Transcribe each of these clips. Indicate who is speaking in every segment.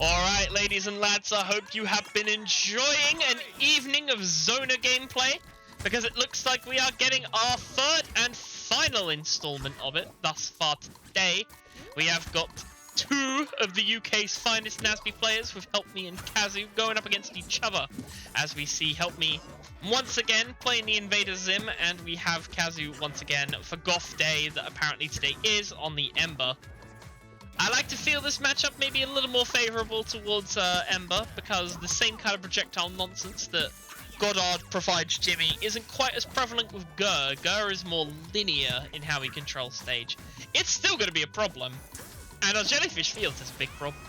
Speaker 1: Alright, ladies and lads, I hope you have been enjoying an evening of Zona gameplay, because it looks like we are getting our third and final installment of it thus far today. We have got two of the UK's finest NASB players with Helpmii and Kasu going up against each other, as we see Helpmii once again playing the Invader Zim, and we have Kasu once again for Goth Day that apparently today is on the Ember. I like to feel this matchup may be a little more favourable towards Ember, because the same kind of projectile nonsense that Goddard provides Jimmy isn't quite as prevalent with Gur. Gur is more linear in how he controls stage. It's still going to be a problem, and our Jellyfish Fields is a big problem.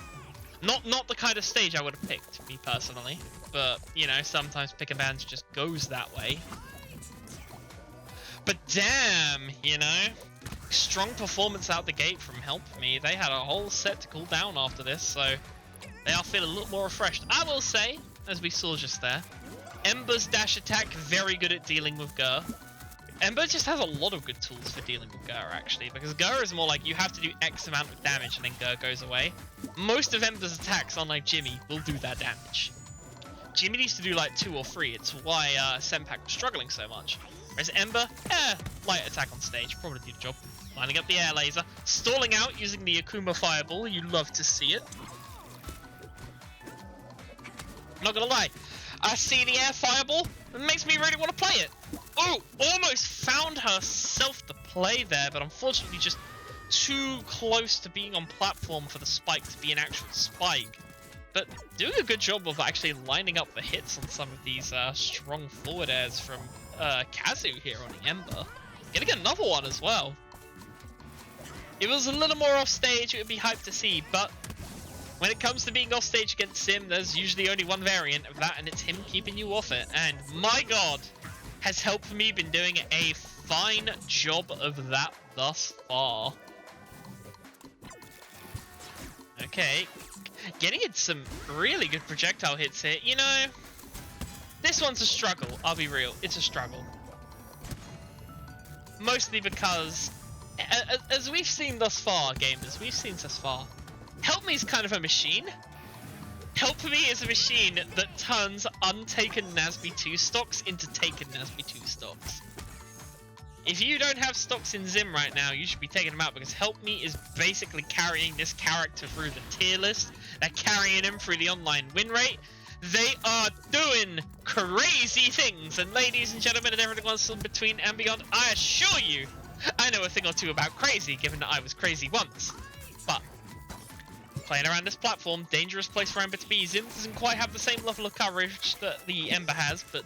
Speaker 1: Not the kind of stage I would have picked, me personally, but, you know, sometimes pick a band just goes that way. But damn, you know, strong performance out the gate from Helpmii. They had a whole set to cool down after this, so they are feeling a little more refreshed. I will say, as we saw just there, Ember's dash attack, very good at dealing with Gur. Ember just has a lot of good tools for dealing with Gur, actually, because Gur is more like you have to do X amount of damage and then Gur goes away. Most of Ember's attacks, unlike Jimmy, will do that damage. Jimmy needs to do like 2 or 3, it's why Senpak was struggling so much. Whereas Ember, light attack on stage, probably do the job. Lining up the air laser, stalling out using the Akuma Fireball, you love to see it. Not gonna lie, I see the air fireball, it makes me really want to play it. Oh, almost found herself the play there, but unfortunately just too close to being on platform for the spike to be an actual spike. But doing a good job of actually lining up the hits on some of these strong forward airs from Kasu here on the Ember. Getting another one as well. If it was a little more off stage, it would be hyped to see, but when it comes to being off stage against Sim, there's usually only one variant of that, and it's him keeping you off it. And my god, has Helpmii been doing a fine job of that thus far. Okay, getting in some really good projectile hits here. You know, this one's a struggle, I'll be real, it's a struggle. Mostly because, as we've seen thus far, gamers, we've seen thus far, Helpmii's kind of a machine. Helpmii is a machine that turns untaken NASB 2 stocks into taken NASB 2 stocks. If you don't have stocks in Zim right now, you should be taking them out, because Helpmii is basically carrying this character through the tier list. They're carrying him through the online win rate. They are doing crazy things, and ladies and gentlemen and everything else in between and beyond, I assure you, I know a thing or two about crazy, given that I was crazy once. But playing around this platform, dangerous place for Ember to be. Zim doesn't quite have the same level of coverage that the Ember has, but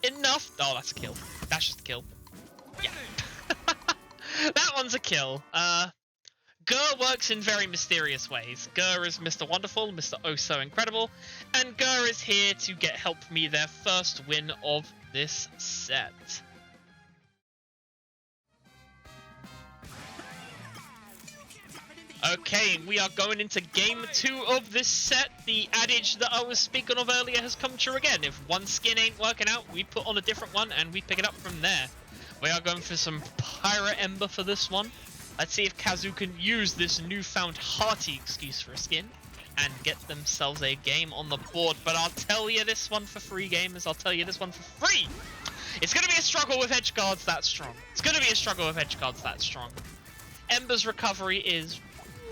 Speaker 1: enough. Oh, that's a kill. That's just a kill. Yeah. That one's a kill. Gur works in very mysterious ways. Gur is Mr. Wonderful, Mr. Oh So Incredible, and Gur is here to get Helpmii their first win of this set. Okay, we are going into game 2 of this set. The adage that I was speaking of earlier has come true again. If one skin ain't working out, we put on a different one and we pick it up from there. We are going for some Pirate Ember for this one. Let's see if Kasu can use this newfound hearty excuse for a skin and get themselves a game on the board. But I'll tell you this one for free, gamers. I'll tell you this one for free. It's going to be a struggle with edge guards that strong. It's going to be a struggle with edge guards that strong. Ember's recovery is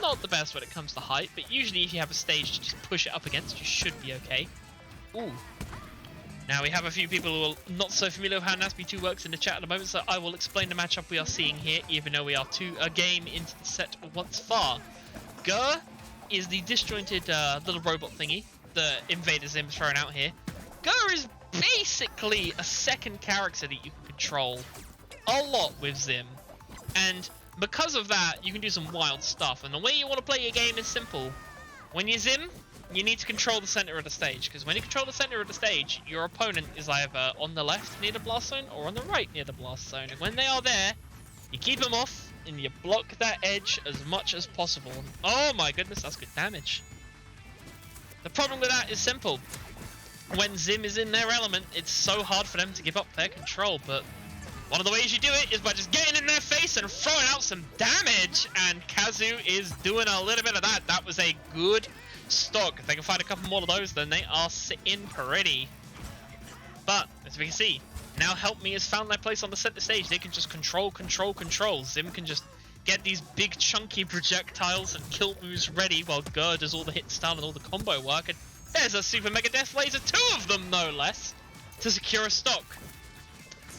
Speaker 1: not the best when it comes to height, but usually if you have a stage to just push it up against, you should be okay. Ooh. Now we have a few people who are not so familiar with how NASB 2 works in the chat at the moment, so I will explain the matchup we are seeing here, even though we are a game into the set once far. Gur is the disjointed little robot thingy that Invader Zim is throwing out here. Gur is basically a second character that you can control a lot with Zim, and because of that, you can do some wild stuff. And the way you want to play your game is simple. When you Zim, you need to control the center of the stage, because when you control the center of the stage, your opponent is either on the left near the blast zone or on the right near the blast zone. And when they are there, you keep them off and you block that edge as much as possible. Oh my goodness, that's good damage. The problem with that is simple. When Zim is in their element, it's so hard for them to give up their control, but One of the ways you do it is by just getting in their face and throwing out some damage, and Kasu is doing a little bit of that. That was a good stock. If they can find a couple more of those, then they are sitting pretty. But, as we can see, now Helpmii has found their place on the center stage. They can just control. Zim can just get these big chunky projectiles and kill moves ready while Gur does all the hit stun and all the combo work. And there's a Super Mega Death Laser, 2 of them no less, to secure a stock.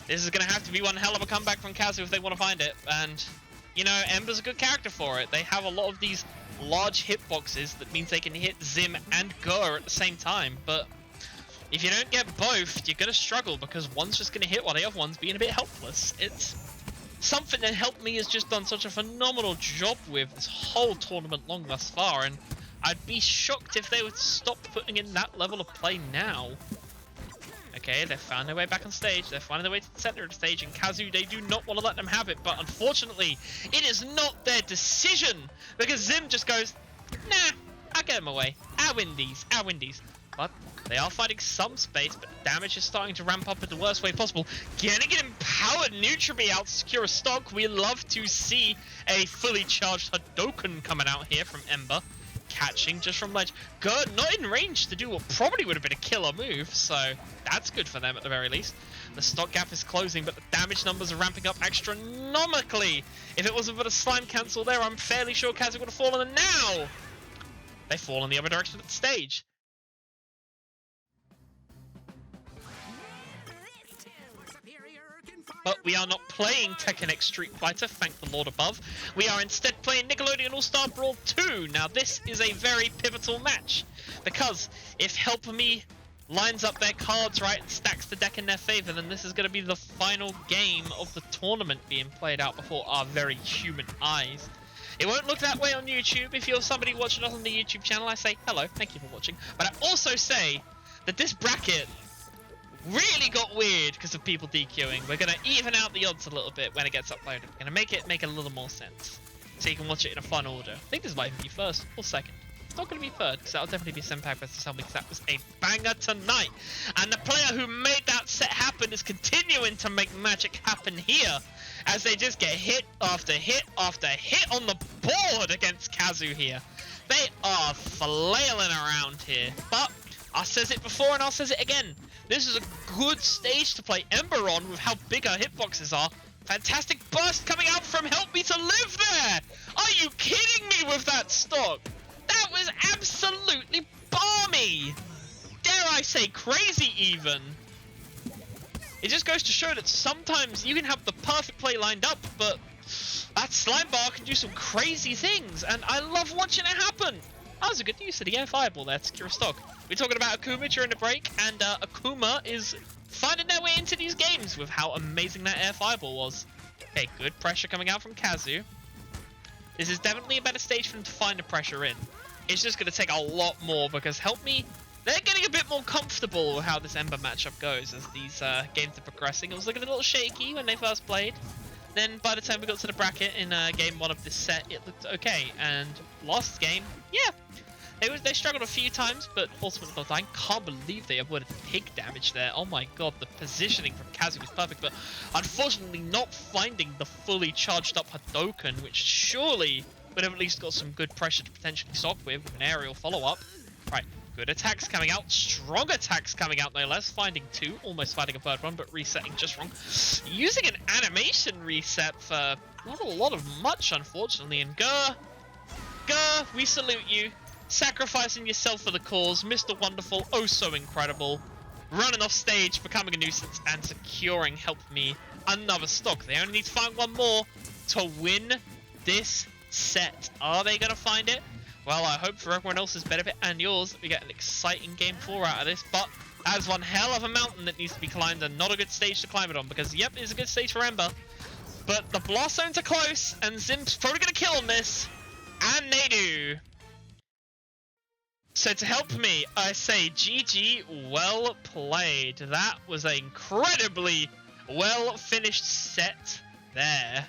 Speaker 1: This is going to have to be one hell of a comeback from Kasu if they want to find it. And, you know, Ember's a good character for it. They have a lot of these large hitboxes that means they can hit Zim and Gur at the same time. But if you don't get both, you're going to struggle because one's just going to hit while the other one's being a bit helpless. It's something that Helpmii has just done such a phenomenal job with this whole tournament long thus far. And I'd be shocked if they would stop putting in that level of play now. Okay, they've found their way back on stage. They're finding their way to the center of the stage. And Kasu, they do not want to let them have it. But unfortunately, it is not their decision. Because Zim just goes, nah, I'll get him away. I'll win these. But they are finding some space. But damage is starting to ramp up in the worst way possible. Getting an empowered Nutribee out to secure a stock. We love to see a fully charged Hadouken coming out here from Ember. Catching just from ledge. Good, not in range to do what probably would have been a killer move, so that's good for them at the very least. The stock gap is closing, but the damage numbers are ramping up astronomically. If it wasn't for the slime cancel there, I'm fairly sure Kasu would have fallen, and now they fall in the other direction of the stage. But we are not playing Tekken X Street Fighter, thank the Lord above. We are instead playing Nickelodeon All-Star Brawl 2. Now this is a very pivotal match, because if Helpmii lines up their cards right and stacks the deck in their favor, then this is going to be the final game of the tournament being played out before our very human eyes. It won't look that way on YouTube. If you're somebody watching us on the YouTube channel, I say hello, thank you for watching. But I also say that this bracket really got weird because of people DQing. We're going to even out the odds a little bit when it gets uploaded. We're going to make a little more sense, so you can watch it in a fun order. I think this might be first or second. It's not going to be third, because that'll definitely be Senpai vs. Selby, because that was a banger tonight. And the player who made that set happen is continuing to make magic happen here, as they just get hit after hit after hit on the board against Kasu here. They are flailing around here, but I says it before and I'll says it again. This is a good stage to play Ember on with how big our hitboxes are. Fantastic burst coming out from Helpmii to live there! Are you kidding me with that stock? That was absolutely balmy! Dare I say crazy even! It just goes to show that sometimes you can have the perfect play lined up, but that slime bar can do some crazy things, and I love watching it happen! That was a good use of the air fireball there to secure a stock. We're talking about Akuma during the break, and Akuma is finding their way into these games with how amazing that air fireball was. Okay, good pressure coming out from Kasu. This is definitely a better stage for them to find the pressure in. It's just going to take a lot more because Helpmii, they're getting a bit more comfortable with how this Ember matchup goes as these games are progressing. It was looking a little shaky when they first played. Then by the time we got to the bracket in game 1 of this set, it looked okay. And last game, yeah, they struggled a few times, but ultimately not dying. Can't believe they avoided the pig damage there. Oh my god, the positioning from Kasu was perfect, but unfortunately not finding the fully charged up Hadouken, which surely would have at least got some good pressure to potentially stock with an aerial follow-up. Right, good attacks coming out, strong attacks coming out no less, finding 2, almost finding a third one, but resetting just wrong. Using an animation reset for not a lot of much, unfortunately, and Gur, we salute you. Sacrificing yourself for the cause, Mr. Wonderful, oh so incredible. Running off stage, becoming a nuisance, and securing Helpmii another stock. They only need to find one more to win this set. Are they going to find it? Well, I hope for everyone else's benefit and yours that we get an exciting game 4 out of this, but that is one hell of a mountain that needs to be climbed and not a good stage to climb it on, because yep, it's a good stage for Ember, but the blast zones are close and Zim's probably going to kill on this, and they do. So to Helpmii, I say GG, well played. That was an incredibly well finished set there.